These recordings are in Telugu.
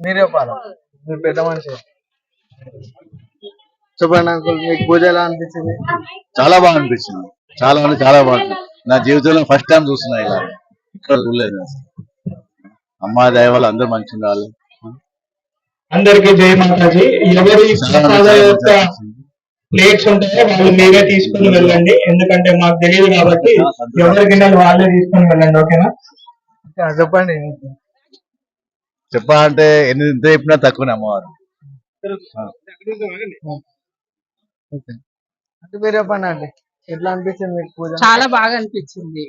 మీరు చెప్పాలా? మీరు పెద్ద మనిషి. చెప్పండి అంకుల్, మీకు పూజ ఎలా అనిపించింది? చాలా బాగా అనిపించింది. చాలా అంటే చాలా బాగుంది. నా జీవితంలో ఫస్ట్ టైం చూస్తున్నా ఇలా. ఇక్కడ చూడలేదు అసలు. అమ్మా దయ వల్ల అందరూ మంచిగా ఉండాలి. అందరికి జై మాతాజీ. ఎవరి చాలా అంటే ప్రసాద చాలా యొక్క మంచిగా అనిపించింది. ప్లేట్స్ ఉంటాయో వాళ్ళు మీరే తీసుకుని వెళ్ళండి, ఎందుకంటే మాకు తెలియదు కాబట్టి చాలా సంతోషం ఎవరి గిన్నెలు వాళ్ళే తీసుకుని వెళ్ళండి. ఓకేనా? చెప్పండి. చెప్పాలంటే ఎంత చెప్పినా తక్కువనే అమ్మవారు. ఆ. ఓకే. అంటే మీరు చెప్పండి అండి, ఎట్లా అనిపించింది మీకు పూజ? చాలా బాగా అనిపించింది.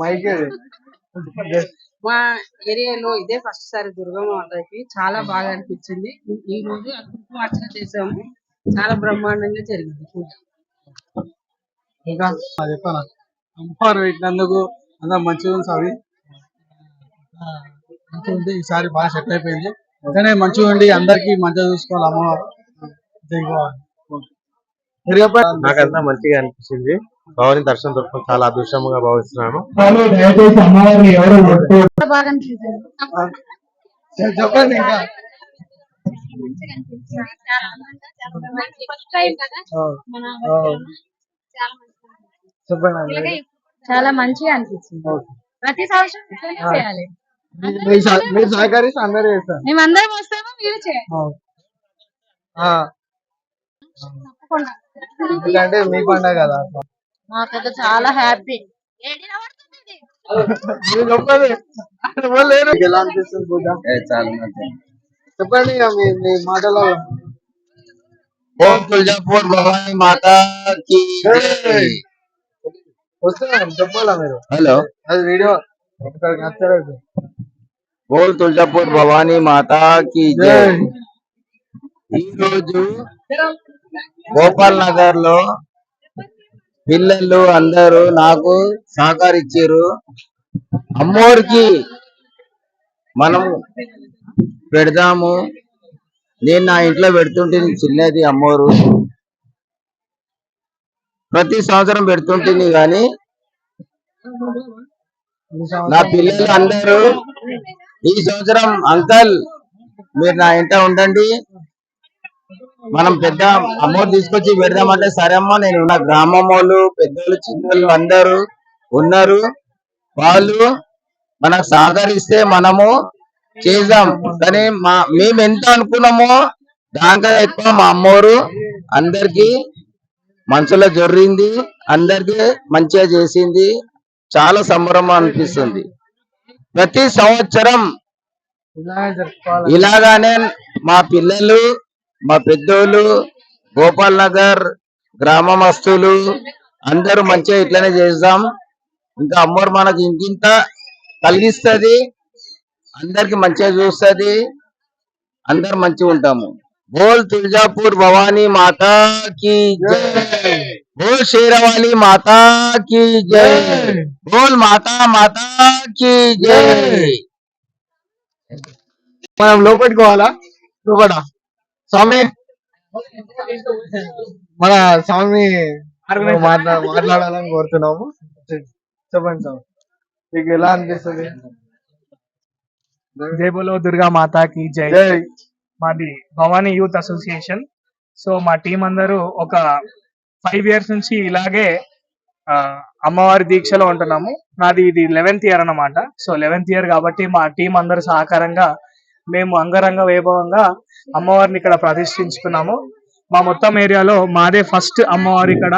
మైక్ మా ఏరియాలో ఇదే ఫస్ట్ సారి దుర్గమ్మ మాతకి చాలా బాగా అనిపించింది. ఈ రోజు కుంకుమార్చన చేసాము, చాలా బ్రహ్మాండంగా జరిగింది పూజ. ఇంకా చెప్పాను, అమ్మవారు పెట్టినందుకు అంతా మంచిగా ఉంది సార్. మంచిగా ఉంది, ఈసారి బాగా సెట్ అయిపోయింది. కానీ మంచిగా ఉండి అందరికి మంచిగా చూసుకోవాలి అమ్మవారు. మీరు చెప్పండి. నాకంతా మంచిగా అనిపించింది. భవాని దర్శనం దొరకడం చాలా అదృష్టంగా భావిస్తున్నాను. దయచేసి అమ్మవారిని ఎవరు బాగా అనిపించింది. చెప్పండి ఇంకా. చెప్పండి. చాలా మంచిగా అనిపించింది. ప్రతి సంవత్సరం చేయాలి. మీరు సహకరిస్తే అందరూ చేస్తారు. మేమందరం వస్తాము, మీరు చేయండి. ఎందుకంటే మీ పండుగ కదా. మాకైతే చాలా హ్యాపీ. చెప్పండి, ఎలా అనిపిస్తుంది పూజ? చెప్పండి ఇక మీ మాటలో. ఓం తులజాపూర్ భవానీ మాతా కీ జై. వస్తున్నాం, చెప్పాలా మీరు? హలో, అది వీడియో నచ్చలేదు. బోల్ తులజాపూర్ భవానీ మాతా కీ జై. ఈ రోజు గోపాల్ నగర్ లో పిల్లలు అందరూ నాకు సహకరించారు. అమ్మోరికి మనం పెడదాము. నేను నా ఇంట్లో పెడుతుంటే చిన్నది అమ్మోరు, ప్రతి సంవత్సరం పెడుతుంటుంది. కానీ నా పిల్లలు అందరూ ఈ సంవత్సరం అంకల్ మీరు నా ఇంట ఉండండి, మనం పెద్ద అమ్మోరు తీసుకొచ్చి పెడదామంటే సరే అమ్మ నేను నా గ్రామం వాళ్ళు పెద్దోళ్ళు చిన్నోళ్ళు అందరూ ఉన్నారు. వాళ్ళు మనకు సహకరిస్తే మనము చేద్దాం. కానీ మేము ఎంత అనుకున్నామో దానికన్నా ఎక్కువ మా అమ్మోరు అందరికి మనసులో జొర్రింది, అందరికి మంచిగా చేసింది. చాలా సంబరం అనిపిస్తుంది. ప్రతి సంవత్సరం ఇలాగానే మా పిల్లలు మా పెద్దోళ్ళు గోపాల్ నగర్ గ్రామస్తులు అందరూ మంచిగా ఇట్లనే చేద్దాం. ఇంకా అమ్మోరు మనకి ఇంకింత కలిగిస్తుంది, అందరికి మంచిగా చూస్తుంది, అందరు మంచిగా ఉంటాము. బోల్ తులజాపూర్ భవానీ మాతా కీ జై. బోల్ शेरावाली మాతా కీ జై. బోల్ మాతా మాతా కీ జై. మనం లోపలికి పోవాలా? లోపల స్వామి, మన స్వామి మాట్లాడాలని కోరుతున్నాము. చెప్పండి స్వామి, మీకు ఎలా అనిపిస్తుంది? జై బోలో దుర్గా మాతా కి జై. మాది భవానీ యూత్ అసోసియేషన్. సో మా టీం అందరూ ఒక 5 years నుంచి ఇలాగే అమ్మవారి దీక్షలో ఉంటున్నాము. నాది ఇది 11th year అన్నమాట. సో 11th year కాబట్టి మా టీం అందరూ సహకారంగా మేము అంగరంగ వైభవంగా అమ్మవారిని ఇక్కడ ప్రతిష్ఠించుకున్నాము. మా మొత్తం ఏరియాలో మాదే ఫస్ట్ అమ్మవారి ఇక్కడ.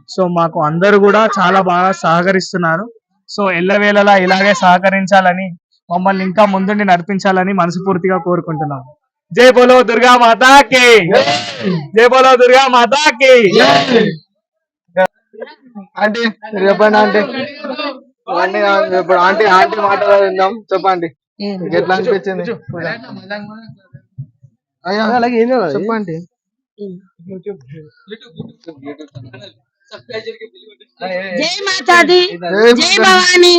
సో మాకు అందరూ కూడా చాలా బాగా సహకరిస్తున్నారు. సో ఎల్లవేళలా ఇలాగే సహకరించాలని, మమ్మల్ని ఇంకా ముందుండి నడిపించాలని మనస్ఫూర్తిగా కోరుకుంటున్నాము. జై బోలో దుర్గా మాతా కి జై బోలో దుర్గా మాతా కి. ఆంటీ మీరు చెప్పండి. ఆంటీ ఇప్పుడు ఆంటీ మాటలు విందాం. చెప్పండి, మీకు ఎట్లా అనిపించింది? చెప్పండి. జై మాతాది, జై భవానీ.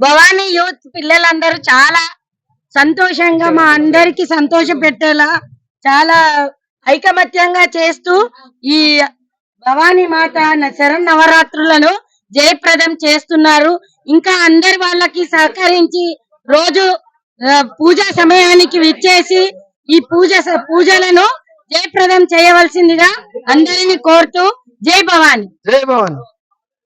భవానీ యూత్ పిల్లలందరూ చాలా సంతోషంగా మా అందరికి సంతోషం పెట్టేలా చాలా ఐకమత్యంగా చేస్తూ ఈ భవానీ మాత శరన్నవరాత్రులను జయప్రదం చేస్తున్నారు. ఇంకా అందరి వాళ్ళకి సహకరించి రోజు పూజా సమయానికి విచ్చేసి ఈ పూజలను జయప్రదం చేయవలసిందిగా అందరిని కోరుతూ జై భవాని. జై భవాని.